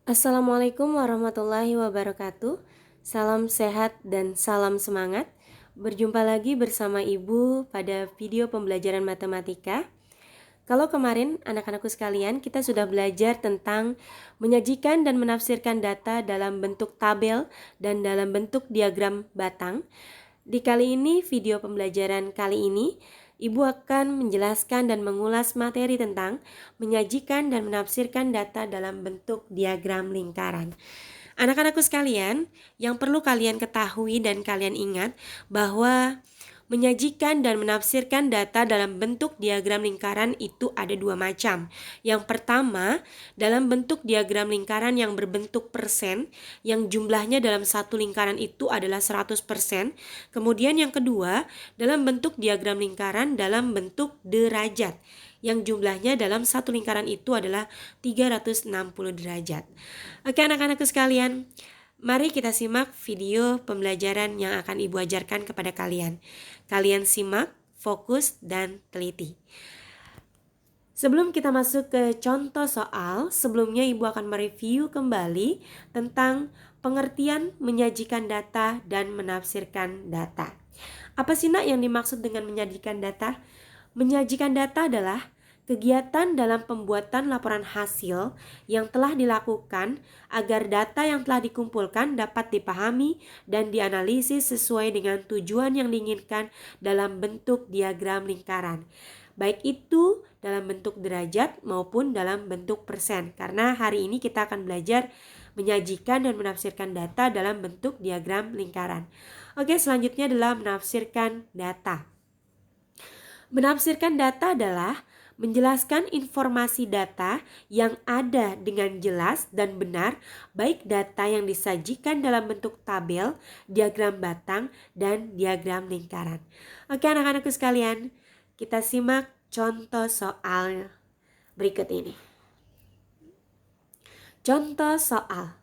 Assalamualaikum warahmatullahi wabarakatuh. Salam sehat dan salam semangat. Berjumpa lagi bersama Ibu pada video pembelajaran matematika. Kalau kemarin anak-anakku sekalian kita sudah belajar tentang menyajikan dan menafsirkan data dalam bentuk tabel dan dalam bentuk diagram batang. Di kali ini, video pembelajaran kali ini, Ibu akan menjelaskan dan mengulas materi tentang menyajikan dan menafsirkan data dalam bentuk diagram lingkaran. Anak-anakku sekalian, yang perlu kalian ketahui dan kalian ingat bahwa menyajikan dan menafsirkan data dalam bentuk diagram lingkaran itu ada dua macam. Yang pertama, dalam bentuk diagram lingkaran yang berbentuk persen, yang jumlahnya dalam satu lingkaran itu adalah 100%. Kemudian yang kedua, dalam bentuk diagram lingkaran dalam bentuk derajat, yang jumlahnya dalam satu lingkaran itu adalah 360 derajat. Oke anak-anakku sekalian, mari kita simak video pembelajaran yang akan Ibu ajarkan kepada kalian. Kalian simak, fokus, dan teliti. Sebelum kita masuk ke contoh soal, sebelumnya Ibu akan mereview kembali tentang pengertian menyajikan data dan menafsirkan data. Apa sih nak yang dimaksud dengan menyajikan data? Menyajikan data adalah kegiatan dalam pembuatan laporan hasil yang telah dilakukan agar data yang telah dikumpulkan dapat dipahami dan dianalisis sesuai dengan tujuan yang diinginkan dalam bentuk diagram lingkaran. Baik itu dalam bentuk derajat maupun dalam bentuk persen. Karena hari ini kita akan belajar menyajikan dan menafsirkan data dalam bentuk diagram lingkaran. Oke, selanjutnya adalah menafsirkan data. Menafsirkan data adalah menjelaskan informasi data yang ada dengan jelas dan benar, baik data yang disajikan dalam bentuk tabel, diagram batang, dan diagram lingkaran. Oke anak-anakku sekalian, kita simak contoh soal berikut ini. Contoh soal.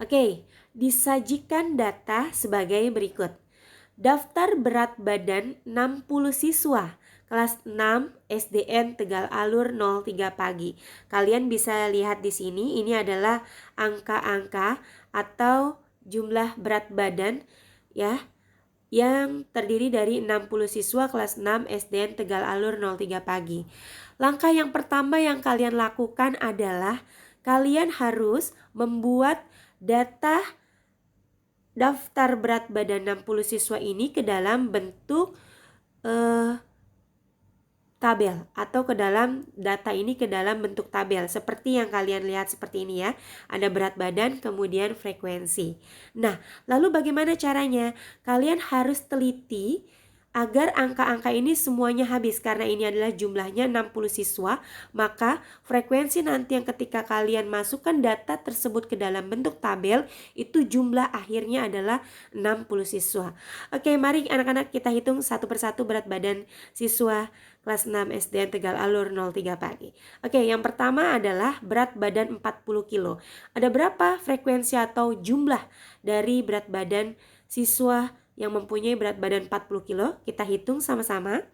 Oke, disajikan data sebagai berikut. Daftar berat badan 60 siswa kelas 6 SDN Tegal Alur 03 pagi. Kalian bisa lihat di sini, ini adalah angka-angka atau jumlah berat badan ya, yang terdiri dari 60 siswa kelas 6 SDN Tegal Alur 03 pagi. Langkah yang pertama yang kalian lakukan adalah kalian harus membuat data daftar berat badan 60 siswa ini ke dalam bentuk tabel atau ke dalam data ini ke dalam bentuk tabel seperti yang kalian lihat seperti ini ya. Ada berat badan kemudian frekuensi. Nah, lalu bagaimana caranya? Kalian harus teliti agar angka-angka ini semuanya habis karena ini adalah jumlahnya 60 siswa, maka frekuensi nanti yang ketika kalian masukkan data tersebut ke dalam bentuk tabel itu jumlah akhirnya adalah 60 siswa. Oke, mari anak-anak kita hitung satu persatu berat badan siswa kelas 6 SDN Tegal Alur 03 pagi. Oke, yang pertama adalah berat badan 40 kilo. Ada berapa frekuensi atau jumlah dari berat badan siswa yang mempunyai berat badan 40 kilo? Kita hitung sama-sama.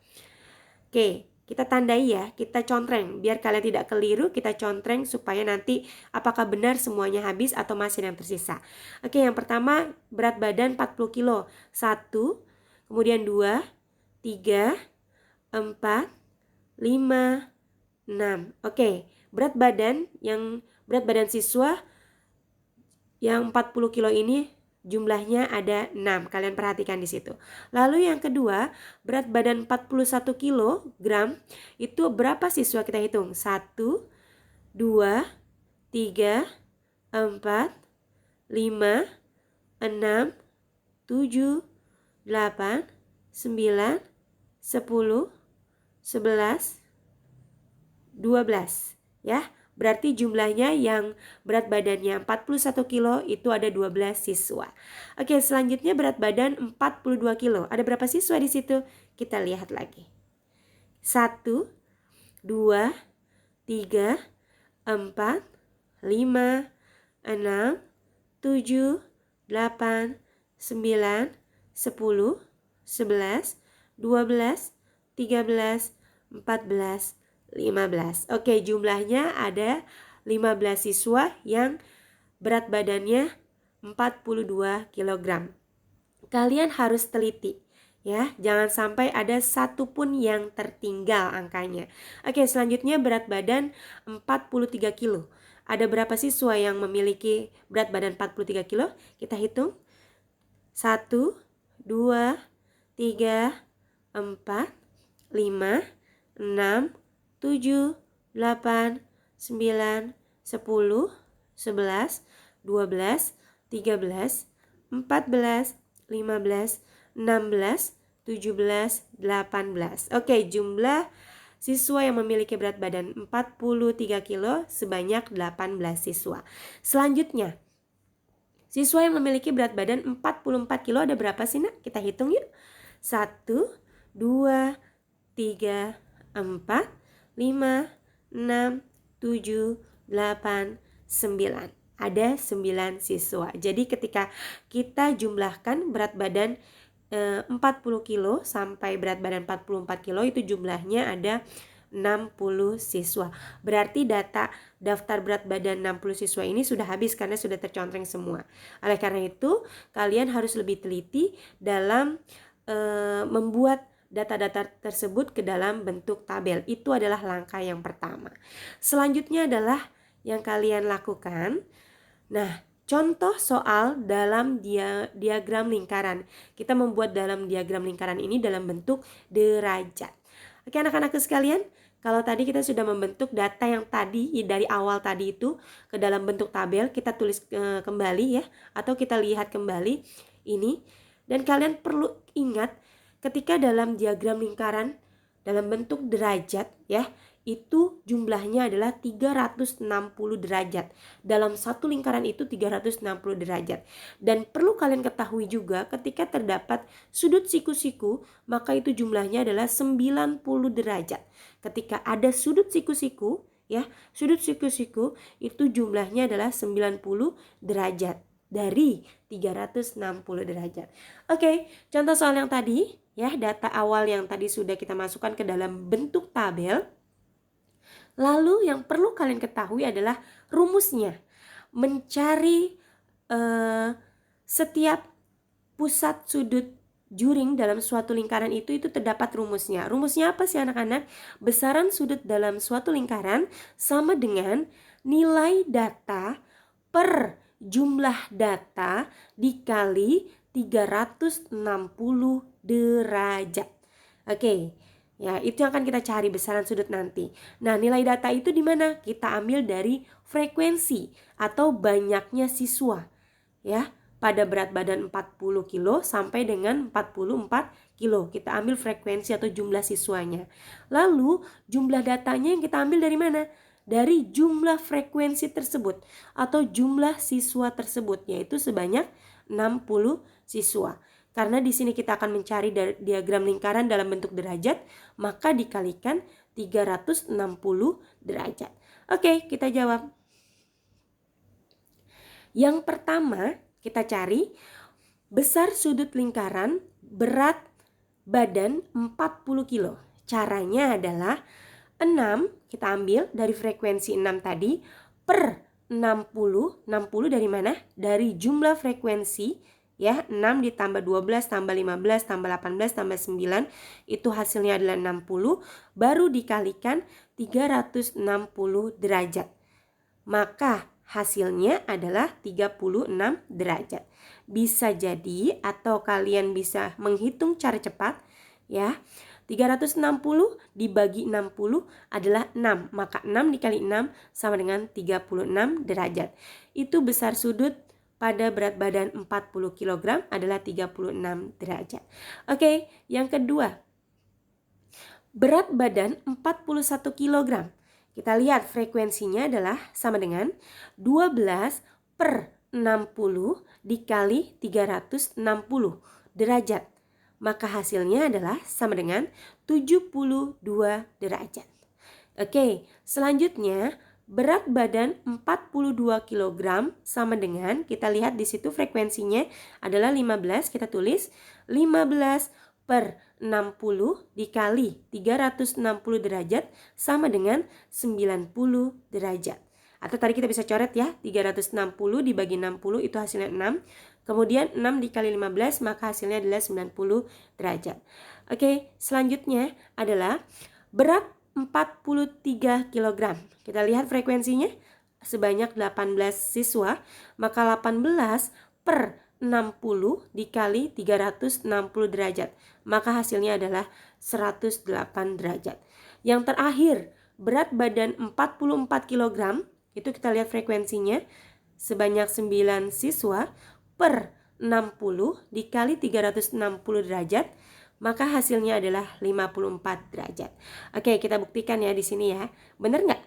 Oke, kita tandai ya, kita contreng. Biar kalian tidak keliru, kita contreng supaya nanti apakah benar semuanya habis atau masih ada yang tersisa. Oke, yang pertama berat badan 40 kilo. 1, kemudian 2, 3, 4, 5, 6. Oke, berat badan siswa yang 40 kilo ini jumlahnya ada 6. Kalian perhatikan di situ. Lalu yang kedua, berat badan 41 kilogram itu berapa siswa kita hitung? 1, 2, 3, 4, 5, 6, 7, 8, 9, 10, 11, 12 ya. Berarti jumlahnya yang berat badannya 41 kilo itu ada 12 siswa. Oke, selanjutnya berat badan 42 kilo. Ada berapa siswa di situ? Kita lihat lagi. 1, 2, 3, 4, 5, 6, 7, 8, 9, 10, 11, 12, 13, 14, 15. Oke, jumlahnya ada 15 siswa yang berat badannya 42 kg. Kalian harus teliti ya, jangan sampai ada satupun yang tertinggal angkanya. Oke, selanjutnya berat badan 43 kilo. Ada berapa siswa yang memiliki berat badan 43 kilo? Kita hitung. 1, 2, 3, 4, 5, 6, 7, 8, 9, 10, 11, 12, 13, 14, 15, 16, 17, 18. Oke, jumlah siswa yang memiliki berat badan 43 kilo sebanyak 18 siswa. Selanjutnya, siswa yang memiliki berat badan 44 kilo ada berapa sih, Nak? Kita hitung yuk. 1, 2, 3, 4, 5, 6, 7, 8, 9. Ada 9 siswa. Jadi ketika kita jumlahkan berat badan 40 kilo sampai berat badan 44 kilo, itu jumlahnya ada 60 siswa. Berarti data daftar berat badan 60 siswa ini sudah habis karena sudah tercontreng semua. Oleh karena itu, kalian harus lebih teliti dalam membuat data-data tersebut ke dalam bentuk tabel. Itu adalah langkah yang pertama. Selanjutnya adalah yang kalian lakukan. Nah, contoh soal dalam diagram lingkaran. Kita membuat dalam diagram lingkaran ini dalam bentuk derajat. Oke, anak-anakku sekalian, kalau tadi kita sudah membentuk data yang tadi dari awal tadi itu ke dalam bentuk tabel, kita tulis kembali ya, atau kita lihat kembali ini. Dan kalian perlu ingat ketika dalam diagram lingkaran dalam bentuk derajat ya, itu jumlahnya adalah 360 derajat. Dalam satu lingkaran itu 360 derajat. Dan perlu kalian ketahui juga ketika terdapat sudut siku-siku, maka itu jumlahnya adalah 90 derajat. Ketika ada sudut siku-siku, ya, sudut siku-siku itu jumlahnya adalah 90 derajat dari 360 derajat. Oke, contoh soal yang tadi, ya, data awal yang tadi sudah kita masukkan ke dalam bentuk tabel. Lalu yang perlu kalian ketahui adalah rumusnya. Mencari setiap pusat sudut juring dalam suatu lingkaran itu terdapat rumusnya. Rumusnya apa sih anak-anak? Besaran sudut dalam suatu lingkaran sama dengan nilai data per jumlah data dikali 360 derajat. Oke. Ya, itu yang akan kita cari besaran sudut nanti. Nah, nilai data itu di mana? Kita ambil dari frekuensi atau banyaknya siswa. Ya, pada berat badan 40 kilo sampai dengan 44 kilo. Kita ambil frekuensi atau jumlah siswanya. Lalu, jumlah datanya yang kita ambil dari mana? Dari jumlah frekuensi tersebut atau jumlah siswa tersebut, yaitu sebanyak 60 siswa. Karena di sini kita akan mencari diagram lingkaran dalam bentuk derajat, maka dikalikan 360 derajat. Oke, kita jawab. Yang pertama, kita cari besar sudut lingkaran berat badan 40 kilo. Caranya adalah 6, kita ambil dari frekuensi 6 tadi, per 60. 60 dari mana? Dari jumlah frekuensi. Ya, 6 ditambah 12 tambah 15 tambah 18 tambah 9 itu hasilnya adalah 60, baru dikalikan 360 derajat. Maka hasilnya adalah 36 derajat. Bisa jadi atau kalian bisa menghitung cara cepat ya. 360 dibagi 60 adalah 6. Maka 6 dikali 6 sama dengan 36 derajat. Itu besar sudut pada berat badan 40 kg adalah 36 derajat. Oke, yang kedua. Berat badan 41 kg. Kita lihat frekuensinya adalah sama dengan 12 per 60 dikali 360 derajat. Maka hasilnya adalah sama dengan 72 derajat. Oke, selanjutnya berat badan 42 kg sama dengan, kita lihat di situ frekuensinya adalah 15, kita tulis 15 per 60 dikali 360 derajat sama dengan 90 derajat. Atau tadi kita bisa coret ya, 360 dibagi 60 itu hasilnya 6. Kemudian 6 dikali 15 maka hasilnya adalah 90 derajat. Oke, selanjutnya adalah berat 43 kg. Kita lihat frekuensinya sebanyak 18 siswa, maka 18 per 60 dikali 360 derajat, maka hasilnya adalah 108 derajat. Yang terakhir, berat badan 44 kg, itu kita lihat frekuensinya sebanyak 9 siswa per 60 dikali 360 derajat, maka hasilnya adalah 54 derajat. Oke, kita buktikan ya di sini ya. Benar nggak?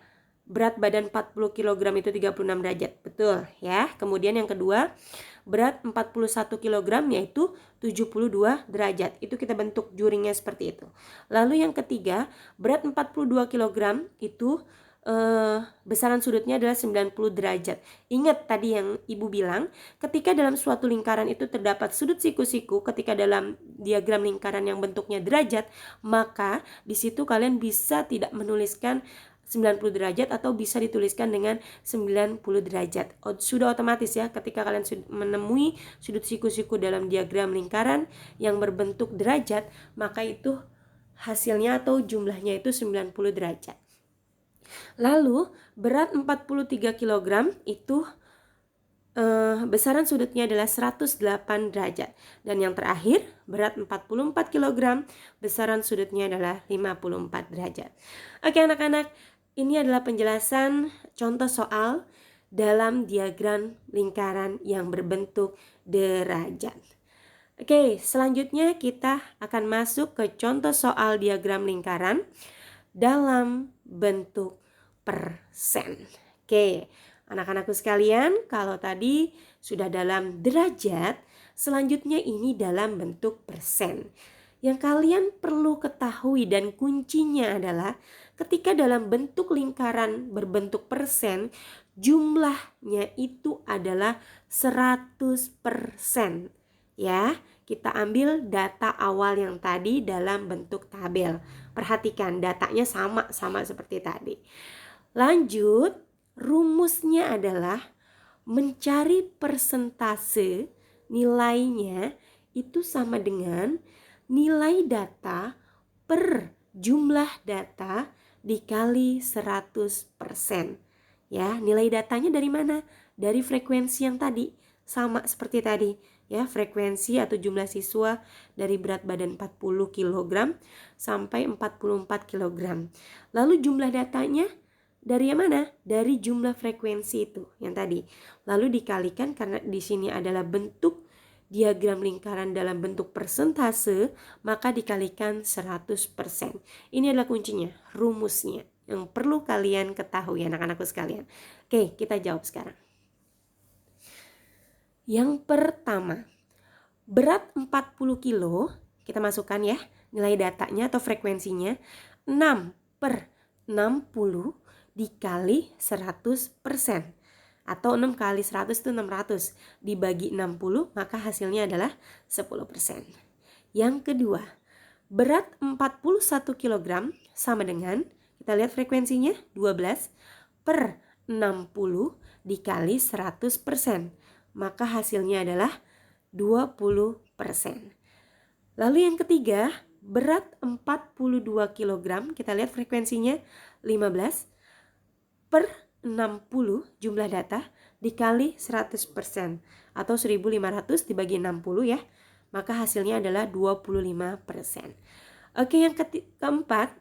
Berat badan 40 kg itu 36 derajat. Betul ya. Kemudian yang kedua, berat 41 kg yaitu 72 derajat. Itu kita bentuk juringnya seperti itu. Lalu yang ketiga, berat 42 kg itu besaran sudutnya adalah 90 derajat. Ingat tadi yang Ibu bilang, ketika dalam suatu lingkaran itu terdapat sudut siku-siku, ketika dalam diagram lingkaran yang bentuknya derajat, maka di situ kalian bisa tidak menuliskan 90 derajat atau bisa dituliskan dengan 90 derajat. Sudah otomatis ya, ketika kalian menemui sudut siku-siku dalam diagram lingkaran yang berbentuk derajat, maka itu hasilnya atau jumlahnya itu 90 derajat. Lalu berat 43 kg itu besaran sudutnya adalah 108 derajat. Dan yang terakhir, berat 44 kg, besaran sudutnya adalah 54 derajat. Oke anak-anak, ini adalah penjelasan contoh soal dalam diagram lingkaran yang berbentuk derajat. Oke, selanjutnya kita akan masuk ke contoh soal diagram lingkaran dalam bentuk persen. Oke, anak-anakku sekalian, kalau tadi sudah dalam derajat, selanjutnya ini dalam bentuk persen. Yang kalian perlu ketahui dan kuncinya adalah ketika dalam bentuk lingkaran berbentuk persen, jumlahnya itu adalah 100%. Ya, kita ambil data awal yang tadi dalam bentuk tabel. Perhatikan datanya sama seperti tadi. Lanjut, rumusnya adalah mencari persentase nilainya itu sama dengan nilai data per jumlah data dikali 100%. Ya, nilai datanya dari mana? Dari frekuensi yang tadi, sama seperti tadi. Ya, frekuensi atau jumlah siswa dari berat badan 40 kg sampai 44 kg. Lalu jumlah datanya dari yang mana? Dari jumlah frekuensi itu yang tadi. Lalu dikalikan karena di sini adalah bentuk diagram lingkaran dalam bentuk persentase, maka dikalikan 100%. Ini adalah kuncinya, rumusnya yang perlu kalian ketahui anak-anakku sekalian. Oke, kita jawab sekarang. Yang pertama, berat 40 kilo, kita masukkan ya nilai datanya atau frekuensinya 6 per 60 dikali 100%. Atau 6 kali 100 itu 600. Dibagi 60 maka hasilnya adalah 10%. Yang kedua, berat 41 kg sama dengan, kita lihat frekuensinya 12 per 60 dikali 100%. Maka hasilnya adalah 20%. Lalu yang ketiga, berat 42 kg, kita lihat frekuensinya 15 per 60 jumlah data dikali 100% atau 1500 dibagi 60 ya, maka hasilnya adalah 25%. Oke, yang keempat,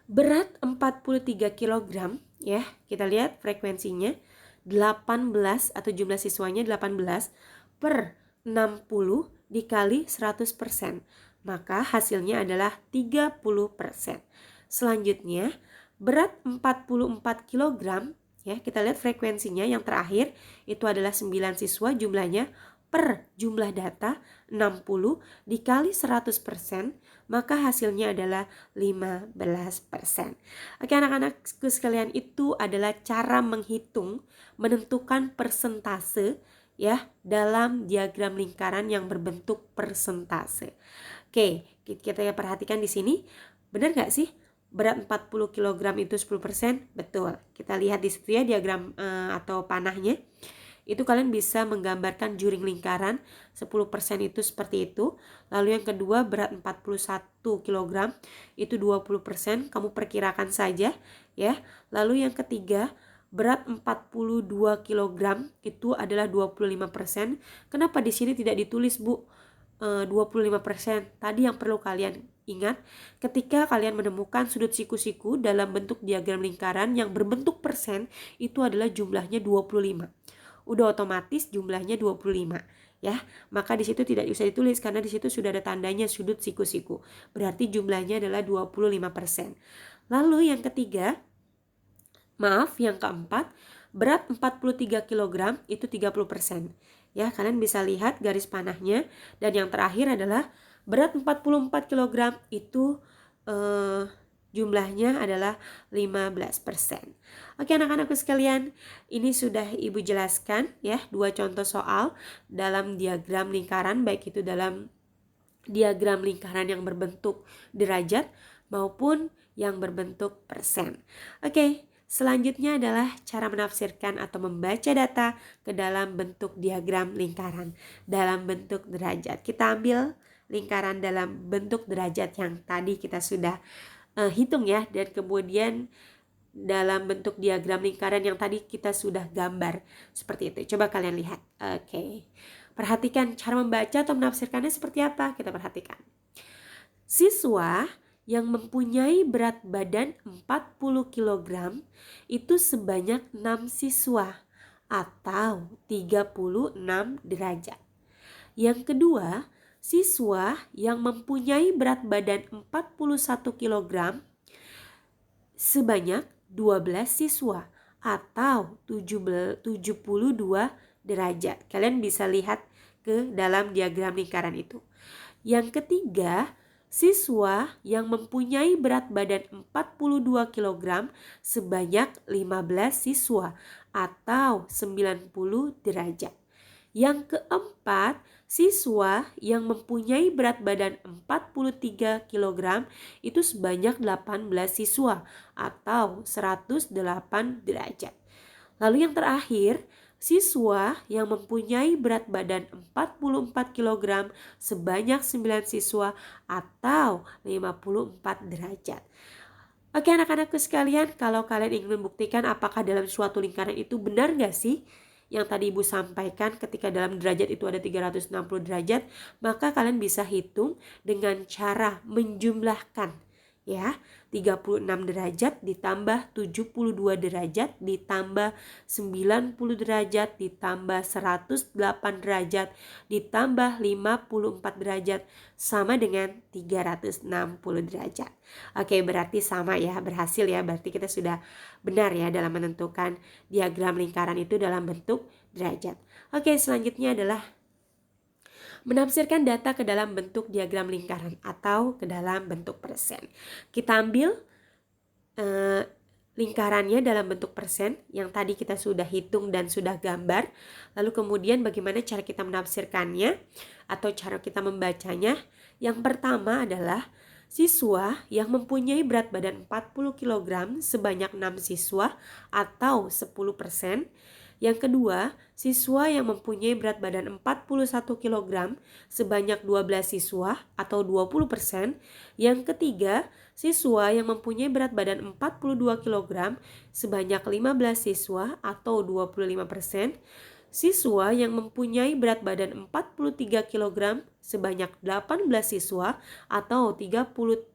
berat 43 kg ya, kita lihat frekuensinya 18 atau jumlah siswanya 18 per 60 dikali 100%, maka hasilnya adalah 30%. Selanjutnya, berat 44 kg ya, kita lihat frekuensinya yang terakhir itu adalah 9 siswa jumlahnya per jumlah data 60 dikali 100%, maka hasilnya adalah 15%. Oke anak-anakku sekalian, itu adalah cara menghitung, menentukan persentase ya dalam diagram lingkaran yang berbentuk persentase. Oke, kita perhatikan di sini, benar nggak sih? berat 40 kg itu 10%? Betul. Kita lihat di situ ya diagram atau panahnya. Itu kalian bisa menggambarkan juring lingkaran 10% itu seperti itu. Lalu yang kedua berat 41 kg itu 20%, kamu perkirakan saja ya. Lalu yang ketiga berat 42 kg itu adalah 25%. Kenapa di sini tidak ditulis, Bu? 25%. Tadi yang perlu kalian ingat, ketika kalian menemukan sudut siku-siku dalam bentuk diagram lingkaran yang berbentuk persen, itu adalah jumlahnya 25. Udah otomatis jumlahnya 25 ya. Maka di situ tidak bisa ditulis karena di situ sudah ada tandanya sudut siku-siku. Berarti jumlahnya adalah 25%. Lalu yang ketiga, yang keempat, berat 43 kg itu 30%. Ya, kalian bisa lihat garis panahnya. Dan yang terakhir adalah berat 44 kg itu jumlahnya adalah 15%. Oke anak-anakku sekalian, ini sudah Ibu jelaskan ya 2 contoh soal dalam diagram lingkaran, baik itu dalam diagram lingkaran yang berbentuk derajat maupun yang berbentuk persen. Oke. Selanjutnya adalah cara menafsirkan atau membaca data ke dalam bentuk diagram lingkaran dalam bentuk derajat. Kita ambil lingkaran dalam bentuk derajat yang tadi kita sudah hitung ya, dan kemudian dalam bentuk diagram lingkaran yang tadi kita sudah gambar seperti itu. Coba kalian lihat. Oke. Perhatikan cara membaca atau menafsirkannya seperti apa. Kita perhatikan. Siswa yang mempunyai berat badan 40 kg itu sebanyak 6 siswa atau 36 derajat. Yang kedua, siswa yang mempunyai berat badan 41 kg sebanyak 12 siswa atau 72 derajat. Kalian bisa lihat ke dalam diagram lingkaran itu. Yang ketiga, siswa yang mempunyai berat badan 42 kg sebanyak 15 siswa atau 90 derajat. Yang keempat, siswa yang mempunyai berat badan 43 kg itu sebanyak 18 siswa atau 108 derajat. Lalu yang terakhir, siswa yang mempunyai berat badan 44 kg sebanyak 9 siswa atau 54 derajat. Oke anak-anakku sekalian, kalau kalian ingin membuktikan apakah dalam suatu lingkaran itu benar gak sih yang tadi Ibu sampaikan, ketika dalam derajat itu ada 360 derajat, maka kalian bisa hitung dengan cara menjumlahkan ya. 36 derajat ditambah 72 derajat ditambah 90 derajat ditambah 108 derajat ditambah 54 derajat sama dengan 360 derajat. Oke, berarti sama ya, berhasil ya. Berarti kita sudah benar ya dalam menentukan diagram lingkaran itu dalam bentuk derajat. Oke, selanjutnya adalah menafsirkan data ke dalam bentuk diagram lingkaran atau ke dalam bentuk persen. Kita ambil lingkarannya dalam bentuk persen yang tadi kita sudah hitung dan sudah gambar. Lalu kemudian bagaimana cara kita menafsirkannya atau cara kita membacanya? Yang pertama adalah siswa yang mempunyai berat badan 40 kg sebanyak 6 siswa atau 10%. Yang kedua, siswa yang mempunyai berat badan 41 kg sebanyak 12 siswa atau 20%. Yang ketiga, siswa yang mempunyai berat badan 42 kg sebanyak 15 siswa atau 25%. Siswa yang mempunyai berat badan 43 kg sebanyak 18 siswa atau 30%.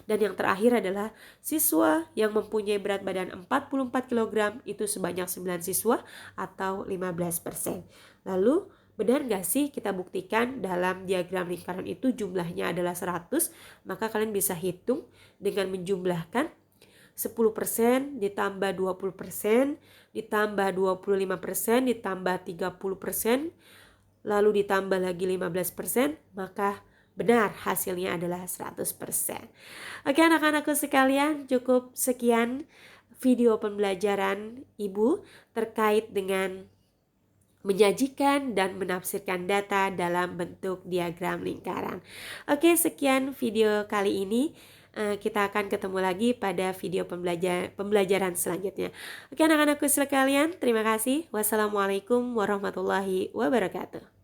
Dan yang terakhir adalah siswa yang mempunyai berat badan 44 kg itu sebanyak 9 siswa atau 15%. Lalu benar gak sih kita buktikan dalam diagram lingkaran itu jumlahnya adalah 100? Maka kalian bisa hitung dengan menjumlahkan 10% ditambah 20% ditambah 25% ditambah 30% lalu ditambah lagi 15%, maka benar hasilnya adalah 100%. Oke anak-anakku sekalian, cukup sekian video pembelajaran Ibu terkait dengan menyajikan dan menafsirkan data dalam bentuk diagram lingkaran. Oke, sekian video kali ini. Kita akan ketemu lagi pada video pembelajaran selanjutnya. Oke anak-anakku sekalian, terima kasih. Wassalamualaikum warahmatullahi wabarakatuh.